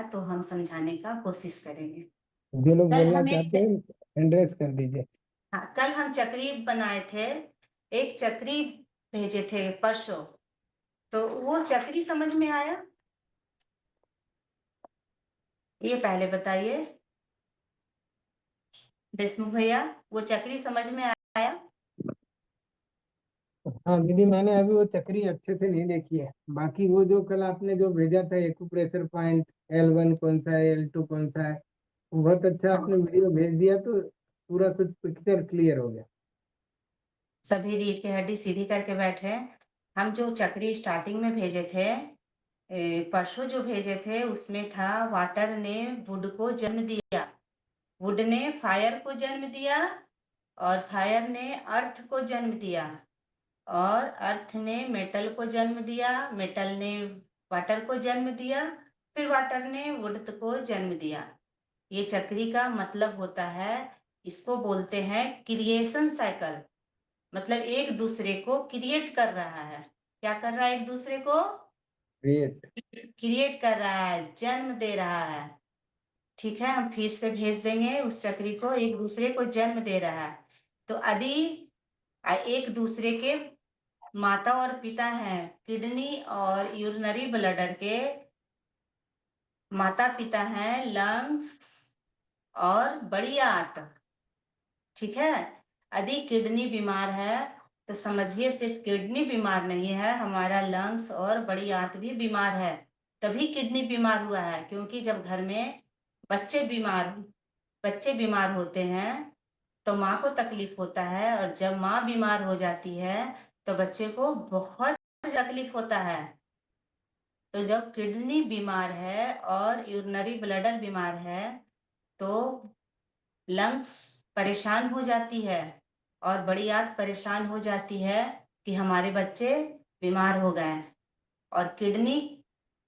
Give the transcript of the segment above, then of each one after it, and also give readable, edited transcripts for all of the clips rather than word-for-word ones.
तो हम समझाने का कोशिश करेंगे। जो लोग कल बोलना हम चाहते हैं एंड्रेस कर दीजिए। हाँ, कल हम चक्री बनाए थे, एक चक्री भेजे थे परसों, तो वो चक्री समझ में आया? ये पहले बताइए देशमुख भैया, वो चक्री समझ में आया? हाँ दीदी, मैंने अभी वो चक्री अच्छे से नहीं देखी है। बाकी वो जो कल आपने जो भेजा था एक्यूप्रेशर पॉइंट, L1 कौन सा है, L2 कौन सा है, वो बहुत अच्छा आपने वीडियो भेज दिया, तो पूरा कुछ पिक्चर क्लियर हो गया। सभी रीढ़ की हड्डी सीधी करके बैठे। हम जो चक्री स्टार्टिंग में भेजे थे, परसों जो भेजे थे, उसमें था वाटर ने वुड को जन्म दिया, वुड ने फायर को जन्म दिया, और फायर ने अर्थ को जन्म दिया, और अर्थ ने मेटल को जन्म दिया, मेटल ने वाटर को जन्म दिया, फिर वाटर ने वुड को जन्म दिया। ये चक्री का मतलब होता है, इसको बोलते हैं क्रिएशन साइकिल। मतलब एक दूसरे को क्रिएट कर रहा है। क्या कर रहा है? एक दूसरे को ग्रेट। क्रिएट कर रहा है, जन्म दे रहा है। ठीक है, हम फिर से भेज देंगे उस चक्री को, एक दूसरे को जन्म दे रहा है। तो यदि एक दूसरे के माता और पिता हैं, किडनी और यूरिनरी ब्लडर के माता पिता हैं लंग्स और बड़ी आंत। ठीक है, यदि किडनी बीमार है तो समझिए सिर्फ किडनी बीमार नहीं है, हमारा लंग्स और बड़ी आंत भी बीमार है। तभी किडनी बीमार हुआ है, क्योंकि जब घर में बच्चे बच्चे बीमार होते हैं तो माँ को तकलीफ होता है, और जब माँ बीमार हो जाती है तो बच्चे को बहुत तकलीफ होता है। तो जब किडनी बीमार है और यूरिनरी ब्लडर बीमार है तो लंग्स परेशान हो जाती है, और बड़ी आंत परेशान हो जाती है कि हमारे बच्चे बीमार हो गए। और किडनी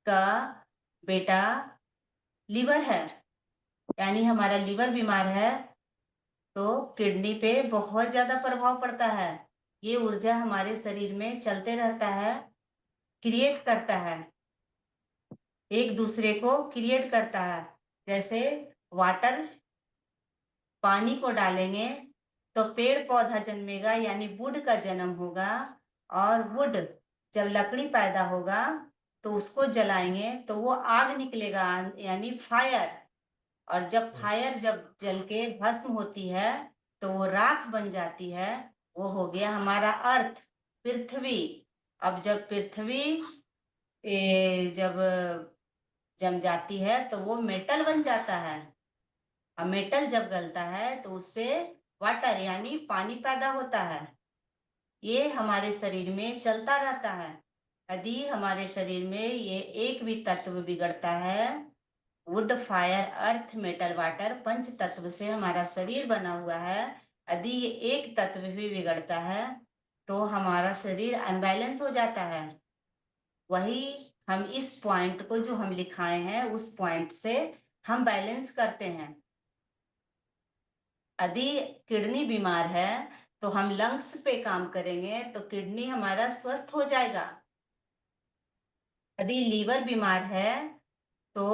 का बेटा लीवर है, यानी हमारा लीवर बीमार है तो किडनी पे बहुत ज्यादा प्रभाव पड़ता है। ये ऊर्जा हमारे शरीर में चलते रहता है, क्रिएट करता है, एक दूसरे को क्रिएट करता है। जैसे वाटर पानी को डालेंगे तो पेड़ पौधा जन्मेगा, यानी वुड का जन्म होगा, और वुड जब लकड़ी पैदा होगा तो उसको जलाएंगे तो वो आग निकलेगा, यानी फायर। और जब जल के भस्म होती है तो वो राख बन जाती है, वो हो गया हमारा अर्थ, पृथ्वी। अब जब पृथ्वी जब जम जाती है तो वो मेटल बन जाता है, और मेटल जब गलता है तो उससे वाटर यानी पानी पैदा होता है। ये हमारे शरीर में चलता रहता है। यदि हमारे शरीर में ये एक भी तत्व बिगड़ता है, wood fire earth metal water पंच तत्व से हमारा शरीर बना हुआ है, यदि ये एक तत्व भी बिगड़ता है तो हमारा शरीर अनबैलेंस हो जाता है। वही हम इस पॉइंट को जो हम लिखाए हैं उस पॉइंट से हम बैलेंस करते हैं। यदि किडनी बीमार है तो हम लंग्स पे काम करेंगे तो किडनी हमारा स्वस्थ हो जाएगा। यदि लीवर बीमार है तो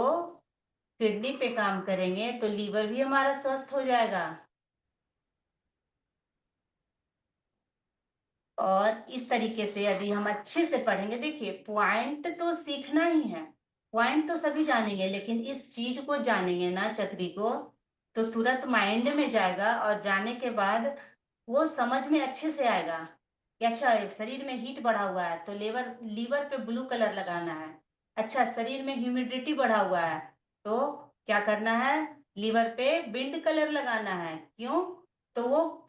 किडनी पे काम करेंगे तो लीवर भी हमारा स्वस्थ हो जाएगा। और इस तरीके से यदि हम अच्छे से पढ़ेंगे, देखिए पॉइंट तो सीखना ही है, पॉइंट तो सभी जानेंगे, लेकिन इस चीज को जानेंगे ना चक्री को, तो तुरंत माइंड में जाएगा, और जाने के बाद वो समझ में अच्छे से आएगा कि अच्छा शरीर में हीट बढ़ा हुआ है तो लीवर पे ब्लू कलर लगाना है। अच्छा शरीर में ह्यूमिडिटी बढ़ा हुआ है तो क्या करना है? लीवर पे बिंड कलर लगाना है। क्यों? तो वो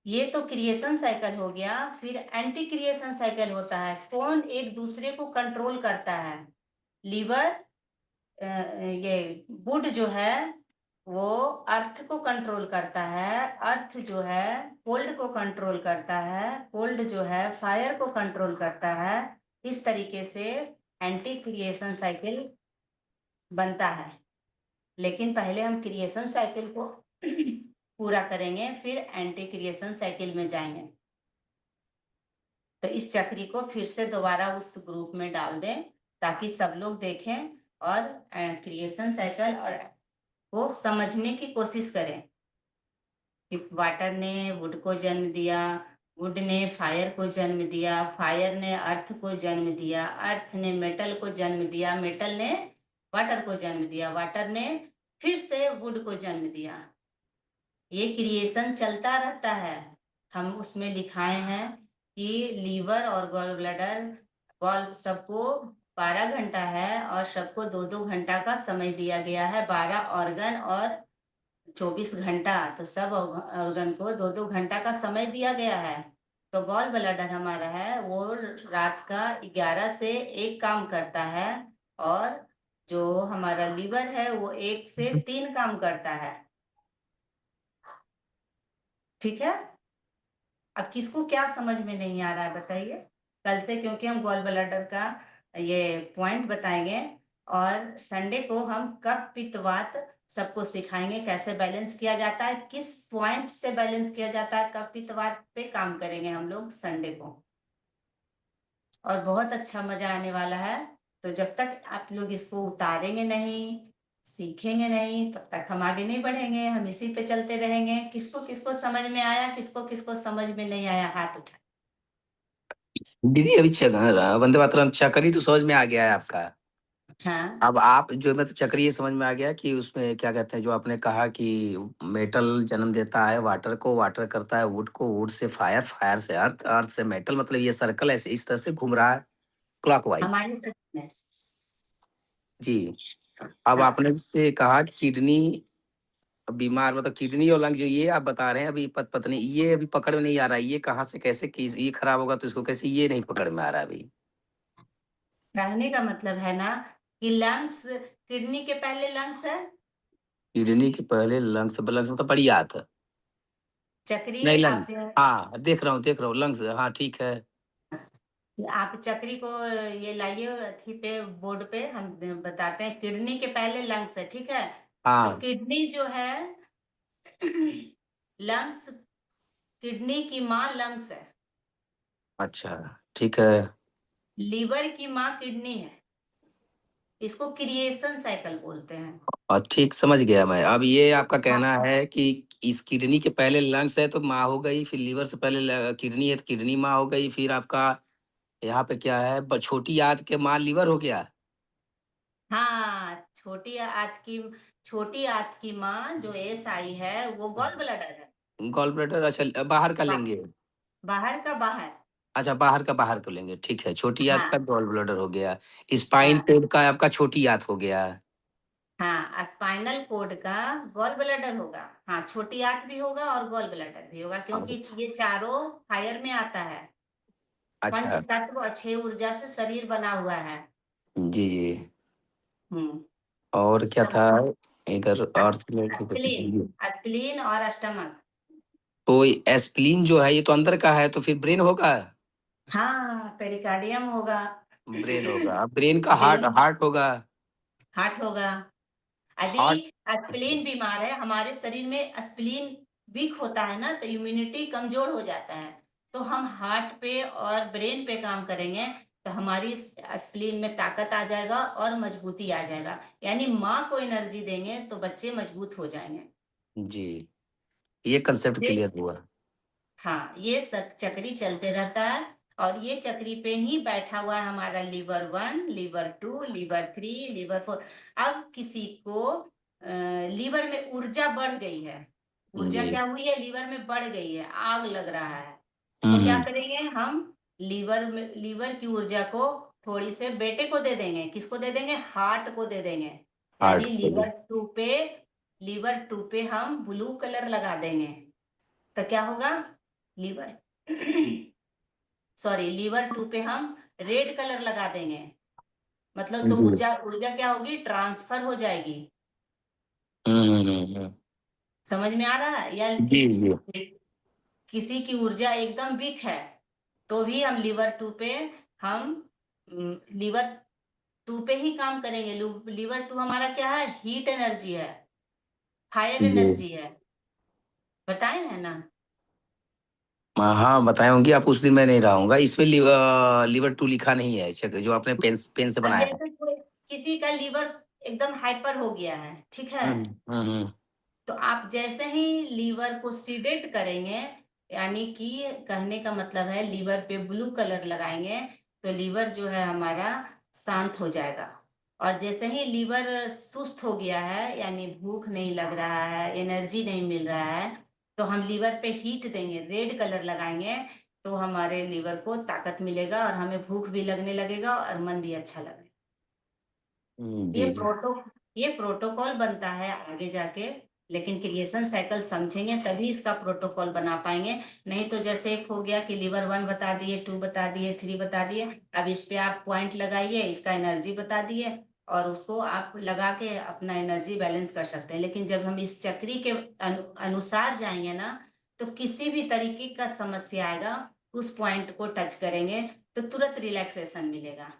ये तो क्रिएशन साइकिल हो गया। फिर एंटी क्रिएशन साइकिल होता है, कौन एक दूसरे को कंट्रोल करता है? लीवर ये वुड जो है वो अर्थ को कंट्रोल करता है, अर्थ जो है कोल्ड को कंट्रोल करता है, कोल्ड जो है फायर को कंट्रोल करता है। इस तरीके से एंटी क्रिएशन साइकिल बनता है। लेकिन पहले हम क्रिएशन साइकिल को पूरा करेंगे, फिर एंटी क्रिएशन साइकिल में जाएंगे। तो इस चक्री को फिर से दोबारा उस ग्रुप में डाल दें ताकि सब लोग देखें और क्रिएशन साइकिल और को समझने की कोशिश करें कि वाटर ने वुड को जन्म दिया, वुड ने फायर को जन्म दिया, फायर ने अर्थ को जन्म दिया, अर्थ ने मेटल को जन्म दिया, मेटल ने वाटर को जन्म दिया, वाटर ने फिर से वुड को जन्म दिया। ये क्रिएशन चलता रहता है। हम उसमें लिखाए हैं कि लीवर और गॉल ब्लैडर, गॉल सबको 12 घंटा है और सबको 2-2 घंटा का समय दिया गया है, 12 ऑर्गन और 24 घंटा, तो सब ऑर्गन को 2-2 घंटा का समय दिया गया है। तो गॉल ब्लैडर हमारा है वो रात का 11 से 1 काम करता है, और जो हमारा लीवर है वो 1 से 3 काम करता है। ठीक है? अब किसको क्या समझ में नहीं आ रहा है बताइए? कल से क्योंकि हम गॉल ब्लैडर का ये पॉइंट बताएंगे, और संडे को हम कफ पित्त वात सबको सिखाएंगे कैसे बैलेंस किया जाता है, किस पॉइंट से बैलेंस किया जाता है, कफ पित्त वात पे काम करेंगे हम लोग संडे को, और बहुत अच्छा मजा आने वाला है। तो जब तक आप लोग इसको उतारेंगे नहीं, सीखेंगे नहीं, तब तक हम आगे नहीं बढ़ेंगे, हम इसी पे चलते रहेंगे। किसको किसको समझ में आया, किसको किसको समझ में नहीं आया, हाथ उठा। दीदी अभी वंदे मातरम चक्री तो समझ में आ गया है आपका। हाँ अब आप जो मतलब चक्री ये समझ में आ गया कि उसमें क्या कहते हैं, जो आपने कहा कि मेटल जन्म देता है वाटर को, वाटर करता है वुड को, वुड से फायर, फायर से अर्थ, अर्थ से मेटल, मतलब ये सर्कल ऐसे इस तरह से घूम रहा है क्लॉकवाइज। हमारी सच में। जी। अब हाँ, आपने से कहा कि किडनी बीमार, मतलब किडनी और लंग जो ये आप बता रहे हैं अभी पत्नी, ये अभी पकड़ में नहीं आ रहा है, ये कहाँ से कैसे कि ये खराब होगा तो इसको कैसे, ये नहीं पकड़ में आ रहा है अभी। कहने का मतलब है ना कि लंग्स, किडनी के पहले लंग्स है, किडनी के पहले लंग्स, लंग्स मतलब बड़ी आत। चक्री। नहीं आप लंग्स, हाँ देख रहा हूँ लंग्स, हाँ ठीक है। आप चक्री को ये लाइए अथी पे, बोर्ड पे हम बताते हैं। किडनी के पहले लंग्स है, ठीक है? तो हाँ किडनी जो है लंग्स, किडनी की माँ लंग्स है, अच्छा ठीक है। लीवर की माँ किडनी है। इसको क्रिएशन साइकिल बोलते हैं। और ठीक समझ गया मैं। अब ये आपका कहना हाँ है कि इस किडनी के पहले लंग्स है तो माँ हो गई, फिर लीवर से पहले किडनी है तो किडनी माँ हो गई, फिर आपका यहाँ पे क्या है, छोटी आंत के माँ लीवर हो गया। हाँ, छोटी आंत की माँ जो एस आई है वो गॉल ब्लैडर है। गॉल ब्लैडर, अच्छा बाहर का बा, लेंगे। बाहर का बाहर। अच्छा बाहर को लेंगे, ठीक है। छोटी आंत का हाँ गॉल ब्लैडर हो गया। स्पाइन हाँ कोड का आपका छोटी आंत हो गया। हाँ, स्पाइनल कोड का गॉल ब्लैडर होगा। हाँ, छोटी आंत भी होगा और गॉल ब्लैडर भी होगा, क्योंकि ये चारों फायर में आता है। पंच अच्छा। तत्व और 6 ऊर्जा से शरीर बना हुआ है। जी जी। हम्म। और क्या था अब इधर, अर्थ में क्या कहते स्प्लीन, हैं? स्प्लीन और स्टमक। तो एस्प्लीन जो है ये तो अंदर का है, तो फिर ब्रेन होगा। हाँ, पेरिकार्डियम होगा। ब्रेन होगा, ब्रेन का हार्ट, ब्रेन, हार्ट होगा। हार्ट होगा। यदि हार्ट। स्प्लीन बीमार है, हमारे शरीर में स्प्लीन वीक होता है ना, तो इम्यूनिटी कमजोर हो जाता है। तो हम हार्ट पे और ब्रेन पे काम करेंगे, तो हमारी स्प्लीन में ताकत आ जाएगा और मजबूती आ जाएगा। यानी माँ को एनर्जी देंगे तो बच्चे मजबूत हो जाएंगे। जी, ये कंसेप्ट ये, क्लियर हुआ। हाँ, ये सब चक्री चलते रहता है, और ये चक्री पे ही बैठा हुआ है हमारा लीवर 1, लीवर 2, लीवर 3, लीवर 4। अब किसी को लीवर में ऊर्जा बढ़ गई है, ऊर्जा जी। क्या हुई है, लीवर में बढ़ गई है, आग लग रहा है। तो क्या हम्म। करेंगे हम, लीवर की ऊर्जा को थोड़ी से बेटे को दे देंगे। किसको दे देंगे? हार्ट को दे देंगे। हार्ट यानी को भी। लीवर टू पे हम ब्लू कलर लगा देंगे। तो क्या होगा, लीवर सॉरी, लीवर 2 पे हम रेड कलर लगा देंगे। मतलब तो जी। ऊर्जा ऊर्जा क्या होगी, ट्रांसफर हो जाएगी। हम्म। समझ में आ रहा है? या जी जी। किसी की ऊर्जा एकदम वीक है, तो भी हम लीवर 2 पे हम लीवर 2 पे ही काम करेंगे। लीवर 2 हमारा क्या है, हीट एनर्जी है, फायर जी। एनर्जी है। बताए हैं ना? हाँ बताए होंगे आप, उस दिन मैं नहीं रहा हूँगा। इसमें लिवर टू लिखा नहीं है, जो आपने पेन पेन से अब बनाया है। जैसे कोई किसी का लीवर एकदम हाइपर हो गया है, ठीक है? हम्म। तो आप जैसे ही लीवर को सीडेट करेंगे, यानी कि कहने का मतलब है लीवर पे ब्लू कलर लगाएँगे, तो लीवर जो है हमारा शांत हो जाएगा। और जैसे ही लीवर सुस्त हो गया है, यानी भूख नहीं लग रहा है, एनर्जी नहीं मिल रहा है, तो हम लीवर पे हीट देंगे, रेड कलर लगाएँगे, तो हमारे लीवर को ताकत मिलेगा और हमें भूख भी लगने लगेगा और मन भी अच्छा लगेगा। ये जी जी। प्रोटो ये प्रोटोकॉल बनता है आगे जाके, लेकिन क्रिएशन साइकिल समझेंगे तभी इसका प्रोटोकॉल बना पाएँगे। नहीं तो जैसे एक हो गया कि लीवर 1 बता दिए, 2 बता दिए, 3 बता दिए, अब इस पे आप पॉइंट लगाइए, इसका एनर्जी बता दिए और उसको आप लगा के अपना एनर्जी बैलेंस कर सकते हैं। लेकिन जब हम इस चक्री के अनुसार जाएँगे ना, तो किसी भी तरीके का समस्या आएगा, उस पॉइंट को टच करेंगे, तो तुरंत रिलैक्सेशन मिलेगा।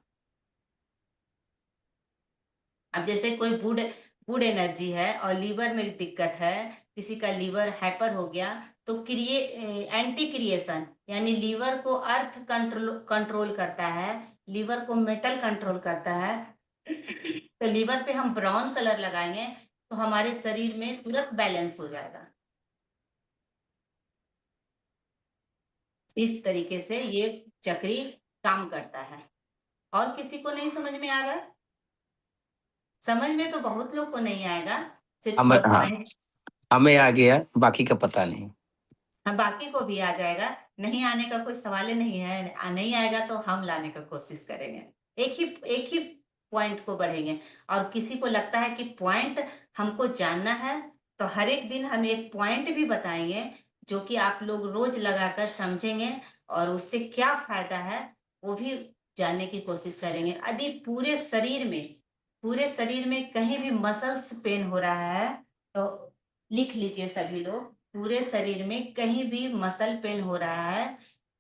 अब जैसे कोई वुड वुड एनर्जी है और लीवर में दिक्कत है, किसी का लीवर हाइपर हो गया, तो एंटी क्रिएशन यानी लीवर को अर्थ कंट्रोल करता है, लीवर को मेटल कंट्रोल करता है। तो लीवर पे हम ब्राउन कलर लगाएँगे, तो हमारे शरीर में तुरंत बैलेंस हो जाएगा। इस तरीके से ये चक्री काम करता है। और किसी को नहीं समझ में आ रहा है? समझ में तो बहुत लोग को नहीं आएगा, सिर्फ हम हाँ, पॉइंट। हमें आ गया, बाकी का पता नहीं। हाँ, बाकी को भी आ जाएगा, नहीं आने का कोई सवाल ही नहीं है, नहीं आएगा तो हम लाने का कोशिश करेंगे। एक ही पॉइंट को बढ़ेंगे और किसी को लगता है कि पॉइंट हमको जानना है, तो हर एक दिन हम एक पॉइंट भी बताएँगे, जो कि आप लोग रोज़ लगाकर समझेंगे और उससे क्या फ़ायदा है, वो भी जानने की कोशिश करेंगे। यदि पूरे शरीर में कहीं भी मसल्स पेन हो रहा है, तो लिख लीजिए सभी लोग। पूरे शरीर में कहीं भी मसल पेन हो रहा है,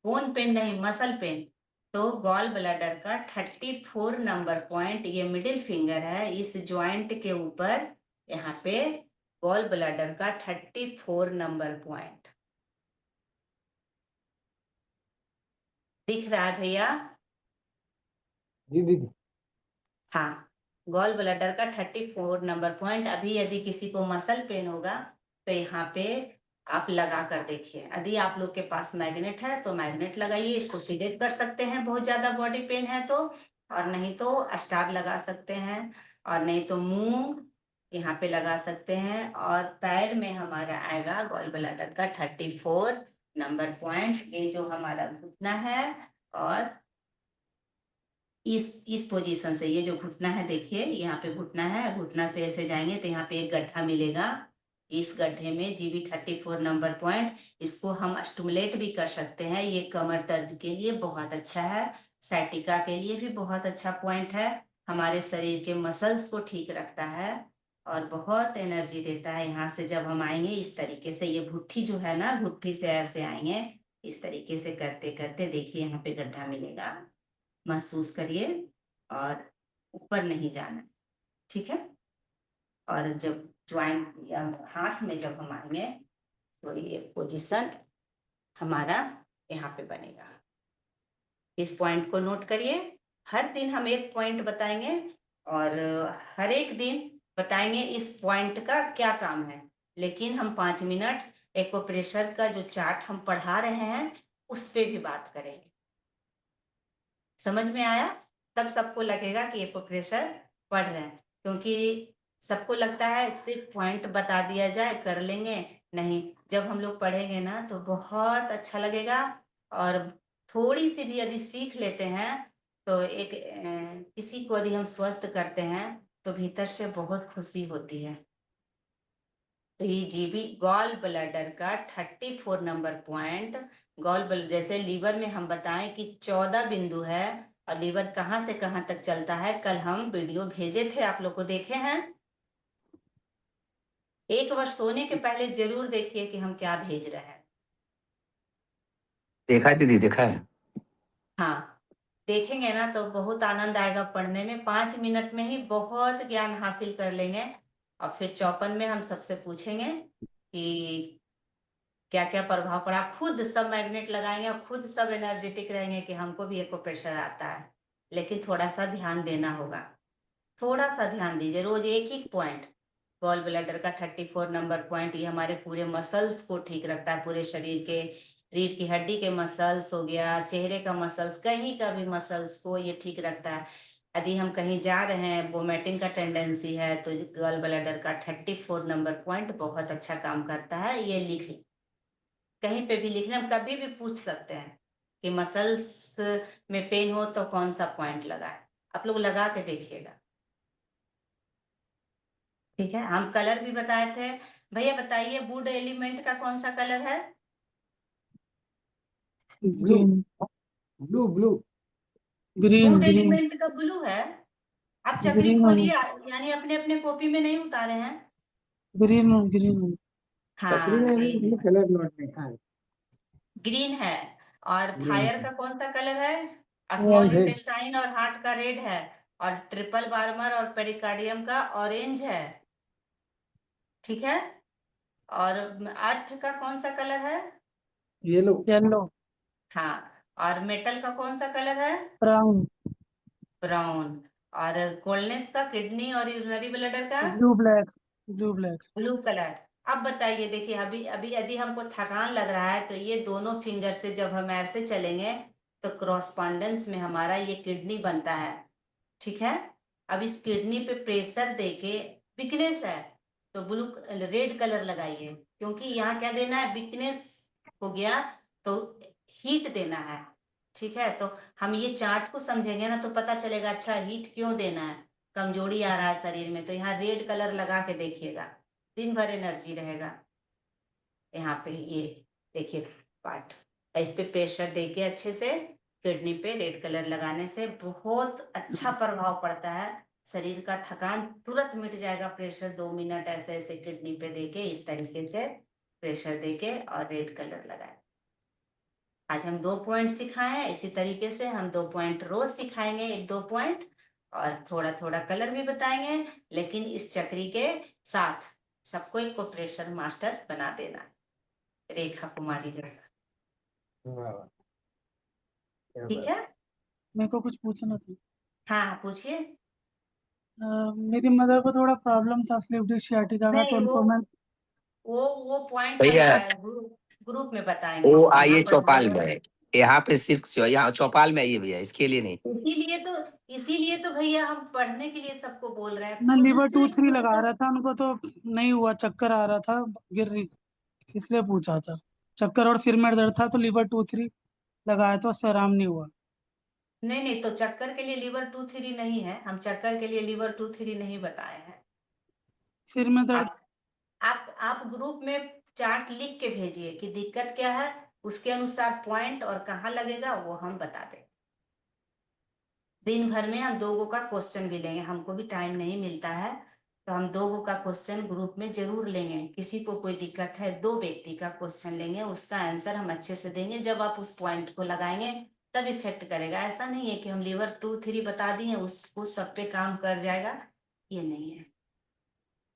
बोन पेन नहीं मसल पेन, तो गॉल ब्लैडर का 34 नंबर पॉइंट, ये मिडिल फिंगर है, इस जॉइंट के ऊपर यहाँ पे गॉल ब्लैडर का 34 नंबर पॉइंट दिख रहा है भैया? जी दीदी। हाँ, गॉल ब्लैडर का 34 नंबर पॉइंट। अभी यदि किसी को मसल पेन होगा, तो यहाँ पे आप लगा कर देखिए। यदि आप लोग के पास मैग्नेट है, तो मैग्नेट लगाइए, इसको सीडेट कर सकते हैं, बहुत ज़्यादा बॉडी पेन है तो, और नहीं तो स्टार लगा सकते हैं, और नहीं तो मूव यहाँ पे लगा सकते हैं। और पैर में हमारा आएगा गॉल ब्लैडर का 34 नंबर पॉइंट, ये जो हमारा घुटना है, और इस पोजीशन से ये जो घुटना है, देखिए यहाँ पे घुटना है, घुटना से ऐसे जाएंगे तो यहाँ पे एक गड्ढा मिलेगा। इस गड्ढे में जीबी 34 नंबर पॉइंट, इसको हम स्टिमुलेट भी कर सकते हैं। ये कमर दर्द के लिए बहुत अच्छा है, साइटिका के लिए भी बहुत अच्छा पॉइंट है, हमारे शरीर के मसल्स को ठीक रखता है और बहुत एनर्जी देता है। यहाँ से जब हम आएंगे इस तरीके से, ये घुट्टी जो है ना, घुट्टी से ऐसे आएंगे, इस तरीके से करते करते देखिए यहाँ पे गड्ढा मिलेगा, महसूस करिए और ऊपर नहीं जाना, ठीक है? और जब ज्वाइंट या हाथ में जब हम आएंगे, तो ये पोजीशन हमारा यहाँ पे बनेगा। इस पॉइंट को नोट करिए। हर दिन हम एक पॉइंट बताएंगे और हर एक दिन बताएंगे इस पॉइंट का क्या काम है। लेकिन हम 5 मिनट एक्यूप्रेशर का जो चार्ट हम पढ़ा रहे हैं, उस पे भी बात करेंगे। समझ में आया? तब सबको लगेगा कि एक्यूप्रेशर पढ़ रहे हैं, क्योंकि सबको लगता है सिर्फ पॉइंट बता दिया जाए कर लेंगे। नहीं, जब हम लोग पढ़ेंगे ना तो बहुत अच्छा लगेगा। और थोड़ी सी भी यदि सीख लेते हैं, तो किसी को यदि हम स्वस्थ करते हैं, तो भीतर से बहुत खुशी होती है। तो ये जीबी गॉल ब्लैडर का 34 नंबर पॉइंट, जैसे लीवर में हम बताएं कि 14 बिंदु है, और लीवर कहाँ से कहाँ तक चलता है, कल हम वीडियो भेजे थे, आप लोग को देखे हैं? एक बार सोने के पहले जरूर देखिए कि हम क्या भेज रहे हैं। देखा है दीदी, देखा है। हाँ, देखेंगे ना तो बहुत आनंद आएगा पढ़ने में, 5 मिनट में ही बहुत ज्ञान हासिल कर लेंगे। और फिर 54 में हम सबसे पूछेंगे कि क्या-क्या प्रभाव पड़ा। खुद सब मैग्नेट लगाएँगे और खुद सब एनर्जेटिक रहेंगे कि हमको भी एक्यूप्रेशर आता है। लेकिन थोड़ा-सा ध्यान देना होगा। थोड़ा सा ध्यान दीजिए, रोज एक ही पॉइंट। गॉल ब्लैडर का 34 नंबर पॉइंट, ये हमारे पूरे मसल्स को ठीक रखता है, पूरे शरीर के, रीढ़ की हड्डी के मसल्स हो गया, चेहरे का मसल्स, कहीं का भी मसल्स को ये ठीक रखता है। यदि हम कहीं जा रहे हैं, वोमिटिंग का टेंडेंसी है, तो गॉल ब्लैडर का 34 नंबर पॉइंट बहुत अच्छा काम करता है। ये लिख, कहीं पे भी लिखना, हम कभी भी पूछ सकते हैं कि मसल्स में पेन हो तो कौन सा पॉइंट लगाए। आप लोग लगा के देखिएगा, ठीक है। हम कलर भी बताए थे। भैया बताइए, वुड एलिमेंट का कौन सा कलर है? Blue, blue blue. Green would green element का ब्लू है। आप चक्री ग्रीन खोलिए, यानी अपने अपने कॉपी में नहीं उतारे हैं? ग्रीन ग्रीन चक्री हाँ, में ग्रीन भी है, कलर नोट लिखा है। ग्रीन है। और ग्रीन फायर है। का कौन सा कलर है? Small red. इंटेस्टाइन और हार्ट का रेड है। और ट्रिपल बार्मर और पेरिकार्डियम का ऑरेंज है, ठीक है। और अर्थ का कौन सा कलर है? येलो। येलो हाँ। और मेटल का कौन सा कलर है? Brown brown. और कोल्डनेस का, किडनी और यूरिनरी ब्लैडर का? Blue black blue colour. अब बताइए, देखिए अभी अभी यदि हमको थकान लग रहा है, तो ये दोनों फिंगर से जब हम ऐसे चलेंगे तो क्रॉसपॉन्डेंस में हमारा ये किडनी बनता है, ठीक है। अब इस किडनी पे प्रेशर देके, वीकनेस है तो ब्लू, रेड कलर लगाइए, क्योंकि यहाँ क्या देना है, वीकनेस हो गया तो हीट देना है, ठीक है। तो हम ये चार्ट को समझेंगे ना तो पता चलेगा, अच्छा हीट क्यों देना है, कमजोरी आ रहा है शरीर में, तो यहाँ रेड कलर लगा के देखिएगा, दिन भर एनर्जी रहेगा। यहाँ पे ये देखिए पार्ट, इस पे प्रेशर देके अच्छे से, किडनी पे रेड कलर लगाने से बहुत अच्छा प्रभाव पड़ता है। शरीर का थकान तुरंत मिट जाएगा। प्रेशर 2 मिनट ऐसे ऐसे किडनी पे देके, इस तरीके से प्रेशर देके और रेड कलर लगाए। आज हम 2 पॉइंट सिखाए हैं, इसी तरीके से हम 2 पॉइंट रोज सिखाएंगे, 1-2 पॉइंट, और थोड़ा थोड़ा कलर भी बताएंगे। लेकिन इस चक्री के साथ सबको एक को प्रेशर मास्टर बना देना, रेखा कुमारी जैसा, वाह वाह, क्या ठीक बात। है। मेरे को कुछ पूछना था। हाँ पूछिए। मेरी मदर को थोड़ा प्रॉब्लम था स्लिप डिस्क सियाटिका का, तो नहीं, उनको मैं वो पॉइंट भैया बताए, ग्रुप ग्रुप में बताएंगे, वो यहाँ आइए पर चौपाल बोलो। में, यहाँ पे सिर्फ यहाँ चौपाल में आइए भैया, इसके लिए नहीं। इसीलिए तो भैया हम पढ़ने के लिए सबको बोल रहे हैं, मैं खुद लीवर से 2-3 खुद लगा का। रहा था उनको, तो नहीं हुआ, चक्कर आ रहा था, गिर रही थी, इसलिए पूछा था। चक्कर और सिर में दर्द था, तो लीवर 2-3 लगाया तो उससे आराम नहीं हुआ। नहीं नहीं, तो चक्कर के लिए लीवर 2-3 नहीं है, हम चक्कर के लिए लीवर 2-3 नहीं बताए हैं। सिर में दर्द आप ग्रुप में चार्ट लिख के भेजिए कि दिक्कत क्या है, उसके अनुसार पॉइंट और कहाँ लगेगा वो हम बता दें। दिन भर में हम 2 का क्वेश्चन भी लेंगे, हमको भी टाइम नहीं मिलता है, तो हम 2 का क्वेश्चन ग्रुप में जरूर लेंगे। किसी को कोई दिक्कत है, 2 व्यक्ति का क्वेश्चन लेंगे, उसका आंसर हम अच्छे से देंगे। जब आप उस पॉइंट को लगाएंगे तब इफेक्ट करेगा। ऐसा नहीं है कि हम लीवर 2-3 बता दिए उसको सब पे काम कर जाएगा, ये नहीं है।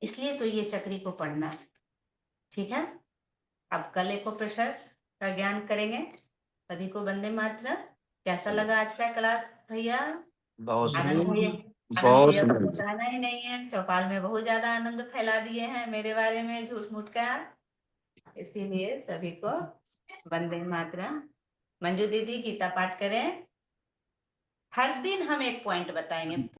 इसलिए तो ये चक्री को पढ़ना है, ठीक है। अब कल एको प्रेशर का ज्ञान करेंगे। सभी को वंदे मातरम। कैसा लगा आज का क्लास भैया? बहुत सुंदर, आनंद भैया, आनंद बहुत भैया को सुंदर। बताना ही नहीं है, चौपाल में बहुत ज्यादा आनंद फैला दिए हैं मेरे बारे में झूठ मूठ का। इसीलिए सभी को वंदे मातरम। मंजू दीदी गीता पाठ करें। हर दिन हम एक पॉइंट बताएंगे।